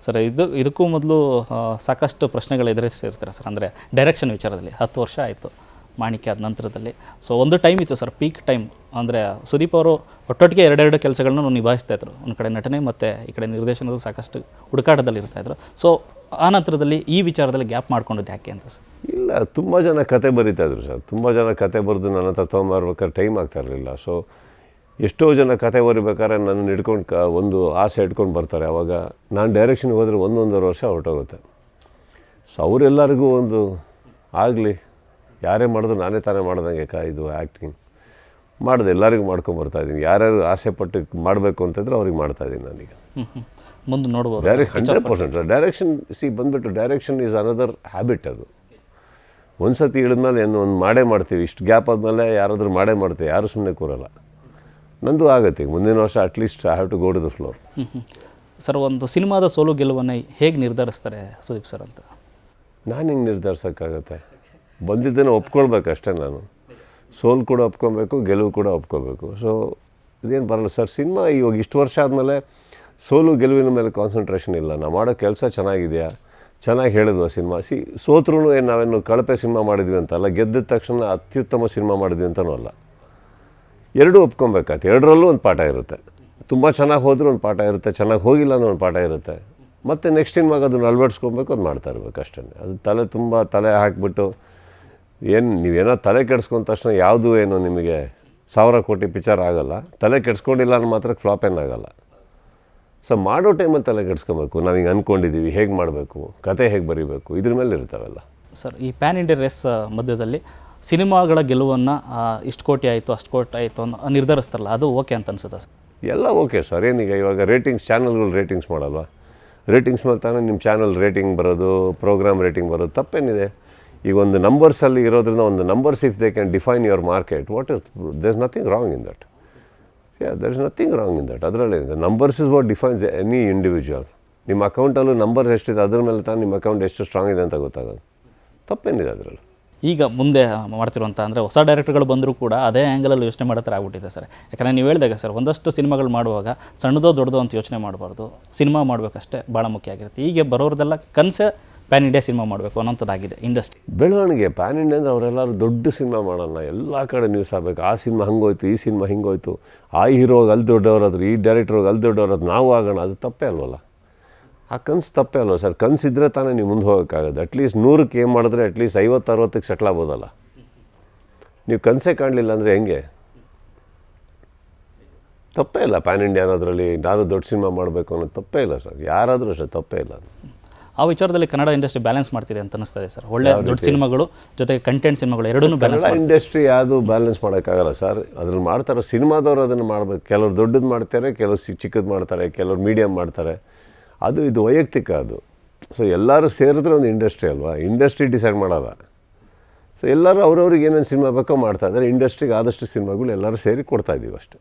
Sir ಇದಕ್ಕೂ ಮೊದಲು ಸಾಕಷ್ಟು ಪ್ರಶ್ನೆಗಳು ಎದುರಿಸ್ತಿರ್ತಾರೆ ಸರ್. ಅಂದರೆ ಡೈರೆಕ್ಷನ್ ವಿಚಾರದಲ್ಲಿ 10 ವರ್ಷ ಆಯಿತು ಮಾಣಿಕ್ಯ ಆದ ನಂತರದಲ್ಲಿ. ಸೊ ಒಂದು ಟೈಮ್ ಇತ್ತು ಸರ್, ಪೀಕ್ ಟೈಮ್. ಅಂದರೆ ಸುದೀಪ್ ಅವರು ಒಟ್ಟೊಟ್ಟಿಗೆ ಎರಡೆರಡು ಕೆಲಸಗಳನ್ನ ನಿಭಾಯಿಸ್ತಾಯಿದ್ರು. ಒಂದು ಕಡೆ ನಟನೆ ಮತ್ತು ಈ ಕಡೆ ನಿರ್ದೇಶನದ ಸಾಕಷ್ಟು ಹುಡುಕಾಟದಲ್ಲಿ ಇರ್ತಾಯಿದ್ರು. ಸೊ ಆ ನಂತರದಲ್ಲಿ ಈ ವಿಚಾರದಲ್ಲಿ ಗ್ಯಾಪ್ ಮಾಡ್ಕೊಂಡಿದ್ದು ಯಾಕೆ ಅಂತ ಸರ್? ಇಲ್ಲ, ತುಂಬ ಜನ ಕತೆ ಬರೀತಾಯಿದ್ರು ಸರ್. ತುಂಬ ಜನ ಕತೆ ಬರೆದು ನನ್ನ ಹತ್ರ ತೊಗೊಂಬರ್ಬೇಕಾದ್ರೆ ಟೈಮ್ ಆಗ್ತಾಯಿರಲಿಲ್ಲ. ಸೊ ಎಷ್ಟೋ ಜನ ಕತೆ ಬರಿಬೇಕಾದ್ರೆ ನನ್ನ ಹಿಡ್ಕೊಂಡು ಒಂದು ಆಸೆ ಇಟ್ಕೊಂಡು ಬರ್ತಾರೆ. ಆವಾಗ ನಾನು ಡೈರೆಕ್ಷನ್ಗೆ ಹೋದರೆ 1.5 ವರ್ಷ ಹೊರಟೋಗುತ್ತೆ. ಸೊ ಅವರೆಲ್ಲರಿಗೂ ಒಂದು ಆಗಲಿ, ಯಾರೇ ಮಾಡಿದ್ರು ನಾನೇ ತಾನೇ ಮಾಡ್ದಂಗೆ ಇದು ಆ್ಯಕ್ಟಿಂಗ್ ಮಾಡಿದೆ, ಎಲ್ಲರಿಗೂ ಮಾಡ್ಕೊಂಬರ್ತಾಯಿದ್ದೀನಿ. ಯಾರ್ಯಾರು ಆಸೆ ಪಟ್ಟು ಮಾಡಬೇಕು ಅಂತಂದರೆ ಅವ್ರಿಗೆ ಮಾಡ್ತಾಯಿದ್ದೀನಿ ನಾನೀಗ. ಮುಂದೆ ನೋಡ್ಬೋದು. 100% ಸರ್. ಡೈರೆಕ್ಷನ್ ಬಂದುಬಿಟ್ಟು ಡೈರೆಕ್ಷನ್ ಈಸ್ ಅನದರ್ ಹ್ಯಾಬಿಟ್. ಅದು ಒಂದು ಸತಿ ಹಿಡಿದ್ಮೇಲೆ ಏನು ಒಂದು ಮಾಡೇ ಮಾಡ್ತೀವಿ. ಇಷ್ಟು ಗ್ಯಾಪ್ ಆದಮೇಲೆ ಯಾರಾದರೂ ಮಾಡೇ ಮಾಡ್ತೀವಿ, ಯಾರು ಸುಮ್ಮನೆ ಕೂರಲ್ಲ. ನಂದು ಆಗುತ್ತೆ ಈಗ ಮುಂದಿನ ವರ್ಷ at least I have to go to the floor. Sir, ಒಂದು ಸಿನಿಮಾದ ಸೋಲು ಗೆಲುವನ್ನು ಹೇಗೆ ನಿರ್ಧರಿಸ್ತಾರೆ ಸುದೀಪ್ ಸರ್ ಅಂತ? ನಾನು ಹಿಂಗೆ ನಿರ್ಧರಿಸೋಕ್ಕಾಗತ್ತೆ? ಬಂದಿದ್ದನ್ನು ಒಪ್ಕೊಳ್ಬೇಕಷ್ಟೇ. ನಾನು ಸೋಲು ಕೂಡ ಒಪ್ಕೊಬೇಕು, ಗೆಲುವು ಕೂಡ ಒಪ್ಕೋಬೇಕು. ಸೊ ಇದೇನು ಬರಲ್ಲ ಸರ್. ಸಿನಿಮಾ ಇವಾಗ ಇಷ್ಟು ವರ್ಷ ಆದಮೇಲೆ ಸೋಲು ಗೆಲುವಿನ ಮೇಲೆ ಕಾನ್ಸಂಟ್ರೇಷನ್ ಇಲ್ಲ. ನಾವು ಮಾಡೋ ಕೆಲಸ ಚೆನ್ನಾಗಿದೆಯಾ, ಚೆನ್ನಾಗಿ ಹೇಳಿದ್ವಿ ಸಿನಿಮಾ. ಸೋತ್ರೂ ಏನು ನಾವೇನು ಕಳಪೆ ಸಿನಿಮಾ ಮಾಡಿದ್ವಿ ಅಂತಲ್ಲ, ಗೆದ್ದ ತಕ್ಷಣ ಅತ್ಯುತ್ತಮ ಸಿನಿಮಾ ಮಾಡಿದ್ವಿ ಅಂತಲೂ ಅಲ್ಲ. ಎರಡೂ ಒಪ್ಕೊಬೇಕಾಯ್ತು. ಎರಡರಲ್ಲೂ ಒಂದು ಪಾಠ ಇರುತ್ತೆ. ತುಂಬ ಚೆನ್ನಾಗಿ ಹೋದರೂ ಒಂದು ಪಾಠ ಇರುತ್ತೆ, ಚೆನ್ನಾಗಿ ಹೋಗಿಲ್ಲ ಅಂದ್ರೆ ಒಂದು ಪಾಠ ಇರುತ್ತೆ. ಮತ್ತು ನೆಕ್ಸ್ಟ್ ಸಿನಿಮಾಗೆ ಅದನ್ನು ಅಳವಡಿಸ್ಕೊಬೇಕು, ಅದು ಮಾಡ್ತಾ ಇರಬೇಕು ಅಷ್ಟೇ. ಅದು ತುಂಬ ತಲೆ ಹಾಕಿಬಿಟ್ಟು ನೀವೇನೋ ತಲೆ ಕೆಡಿಸ್ಕೊಂಡ ತಕ್ಷಣ ಯಾವುದು ಏನು ನಿಮಗೆ 1000 ಕೋಟಿ ಪಿಕ್ಚರ್ ಆಗೋಲ್ಲ. ತಲೆ ಕೆಡಿಸ್ಕೊಂಡಿಲ್ಲ ಅನ್ನೋ ಮಾತ್ರ ಫ್ಲಾಪ್ ಏನಾಗಲ್ಲ. ಸೊ ಮಾಡೋ ಟೈಮಲ್ಲಿ ತಲೆ ಕೆಡಿಸ್ಕೊಬೇಕು. ನಾವು ಹಿಂಗೆ ಅಂದ್ಕೊಂಡಿದ್ದೀವಿ, ಹೇಗೆ ಮಾಡಬೇಕು, ಕತೆ ಹೇಗೆ ಬರೀಬೇಕು, ಇದ್ರ ಮೇಲೆ ಇರ್ತಾವೆಲ್ಲ. ಸರ್, ಈ ಪ್ಯಾನ್ ಇಂಡಿಯಾ ರೇಸ್ ಮಧ್ಯದಲ್ಲಿ ಸಿನಿಮಾಗಳ ಗೆಲುವನ್ನು ಇಷ್ಟು ಕೋಟಿ ಆಯಿತು, ಅಷ್ಟು ಕೋಟಿ ಆಯಿತು ಅನ್ನೋ ನಿರ್ಧರಿಸ್ತಾರಲ್ಲ, ಅದು ಓಕೆ ಅಂತ ಅನ್ಸುತ್ತೆ ಸರ್? ಎಲ್ಲ ಓಕೆ ಸರ್. ಏನೀಗ ಇವಾಗ ರೇಟಿಂಗ್ಸ್, ಚಾನಲ್ಗಳು ರೇಟಿಂಗ್ಸ್ ಮಾಡಲ್ವಾ? ರೇಟಿಂಗ್ಸ್ ಮೇಲೆ ತಾನೇ ನಿಮ್ಮ ಚಾನಲ್ ರೇಟಿಂಗ್ ಬರೋದು, ಪ್ರೋಗ್ರಾಮ್ ರೇಟಿಂಗ್ ಬರೋದು. ತಪ್ಪೇನಿದೆ? ಈಗ ಒಂದು ನಂಬರ್ಸಲ್ಲಿ ಇರೋದ್ರಿಂದ ಒಂದು numbers if they can define your market, there is nothing wrong in that. There is nothing wrong in that. ಅದರಲ್ಲೇನಿದೆ? Numbers is what defines any individual. ನಿಮ್ಮ ಅಕೌಂಟಲ್ಲೂ ನಂಬರ್ ಎಷ್ಟಿದೆ ಅದ್ರ ಮೇಲೆ ತಾನು ನಿಮ್ಮ ಅಕೌಂಟ್ ಎಷ್ಟು ಸ್ಟ್ರಾಂಗ್ ಇದೆ ಅಂತ ಗೊತ್ತಾಗೋದು. ತಪ್ಪೇನಿದೆ ಅದರಲ್ಲಿ? ಈಗ ಮುಂದೆ ಮಾಡ್ತಿರುವಂಥ ಅಂದರೆ ಹೊಸ ಡೈರೆಕ್ಟರ್ಗಳು ಬಂದರೂ ಕೂಡ ಅದೇ ಆ್ಯಂಗಲಲ್ಲಿ ಯೋಚನೆ ಮಾಡೋ ಥರ ಆಗ್ಬಿಟ್ಟಿದೆ ಸರ್. ಯಾಕಂದರೆ ನೀವು ಹೇಳಿದಾಗ ಸರ್, ಒಂದಷ್ಟು ಸಿನಿಮಾಗಳು ಮಾಡುವಾಗ ಸಣ್ಣದೋ ದೊಡ್ಡದೋ ಅಂತ ಯೋಚನೆ ಮಾಡಬಾರ್ದು, ಸಿನಿಮಾ ಮಾಡಬೇಕಷ್ಟೇ ಭಾಳ ಮುಖ್ಯ ಆಗಿರುತ್ತೆ. ಹೀಗೆ ಬರೋರ್ದೆಲ್ಲ ಕನಸೆ ಪ್ಯಾನ್ ಇಂಡಿಯಾ ಸಿನಿಮಾ ಮಾಡಬೇಕು ಅನ್ನೋಂಥದ್ದಾಗಿದೆ ಇಂಡಸ್ಟ್ರಿ ಬೆಳವಣಿಗೆ. ಪ್ಯಾನ್ ಇಂಡಿಯಾ ಅಂದರೆ ಅವರೆಲ್ಲರೂ ದೊಡ್ಡ ಸಿನಿಮಾ ಮಾಡೋಣ, ಎಲ್ಲ ಕಡೆ ನ್ಯೂಸ್ ಆಗಬೇಕು. ಆ ಸಿನಿಮಾ ಹಂಗೋಯ್ತು, ಈ ಸಿನಿಮಾ ಹಿಂಗೋಯ್ತು, ಆ ಹೀರೋಗೆ ಅಲ್ಲಿ ದೊಡ್ಡವರಾದ್ರು, ಈ ಡೈರೆಕ್ಟ್ರಿಗೆ ಅಲ್ಲಿ ದೊಡ್ಡವರಾದ್ರು, ನಾವು ಆಗೋಣ. ಅದು ತಪ್ಪೇ ಅಲ್ವಲ್ಲ? ಆ ಕನಸು ತಪ್ಪೇ ಅಲ್ವ ಸರ್? ಕನಸಿದ್ರೆ ತಾನೇ ನೀವು ಮುಂದೆ ಹೋಗೋಕ್ಕಾಗೋದು. ಅಟ್ಲೀಸ್ಟ್ 100ಕ್ಕೆ ಏನು ಮಾಡಿದ್ರೆ ಅಟ್ಲೀಸ್ಟ್ 50-60ಕ್ಕೆ ಸೆಟ್ಲ್ ಆಗ್ಬೋದಲ್ಲ. ನೀವು ಕನಸೇ ಕಾಣಲಿಲ್ಲ ಅಂದರೆ ಹೆಂಗೆ? ತಪ್ಪೇ ಇಲ್ಲ ಪ್ಯಾನ್ ಇಂಡಿಯಾ ಅನ್ನೋದ್ರಲ್ಲಿ. ನಾನು ದೊಡ್ಡ ಸಿನಿಮಾ ಮಾಡಬೇಕು ಅನ್ನೋದು ತಪ್ಪೇ ಇಲ್ಲ ಸರ್. ಯಾರಾದರೂ ಅಷ್ಟೇ, ತಪ್ಪೇ ಇಲ್ಲ. ಆ ವಿಚಾರದಲ್ಲಿ ಕನ್ನಡ ಇಂಡಸ್ಟ್ರಿ ಬ್ಯಾಲೆನ್ಸ್ ಮಾಡ್ತಿದೆ ಅಂತ ಅನಿಸ್ತದೆ ಸರ್. ಒಳ್ಳೆ ದೊಡ್ಡ ಸಿನಿಮಾಗಳು ಜೊತೆಗೆ ಕಂಟೆಂಟ್ ಸಿನಿಮಾಗಳು ಎರಡೂ ಬ್ಯಾಲೆನ್ಸ್. ಕನ್ನಡ ಇಂಡಸ್ಟ್ರಿ ಯಾವುದು ಬ್ಯಾಲೆನ್ಸ್ ಮಾಡೋಕ್ಕಾಗಲ್ಲ ಸರ್. ಅದ್ರಲ್ಲಿ ಮಾಡ್ತಾರೆ ಸಿನಿಮಾದವರು, ಅದನ್ನು ಮಾಡಬೇಕು. ಕೆಲವ್ರು ದೊಡ್ಡದು ಮಾಡ್ತಾರೆ, ಕೆಲವರು ಚಿಕ್ಕದು ಮಾಡ್ತಾರೆ, ಕೆಲವ್ರು ಮೀಡಿಯಮ್ ಮಾಡ್ತಾರೆ. ಇದು ವೈಯಕ್ತಿಕ. ಅದು ಸೊ ಎಲ್ಲರೂ ಸೇರಿದ್ರೆ ಒಂದು ಇಂಡಸ್ಟ್ರಿ ಅಲ್ವಾ? ಇಂಡಸ್ಟ್ರಿ ಡಿಸೈಡ್ ಮಾಡಲ್ಲ. ಸೊ ಎಲ್ಲರೂ ಅವ್ರವ್ರಿಗೆ ಏನೇನು ಸಿನಿಮಾ ಬೇಕೋ ಮಾಡ್ತಾಯಿದ್ದಾರೆ. ಇಂಡಸ್ಟ್ರಿಗೆ ಆದಷ್ಟು ಸಿನಿಮಾಗಳು ಎಲ್ಲರೂ ಸೇರಿ ಕೊಡ್ತಾಯಿದ್ದೀವಿ ಅಷ್ಟೇ.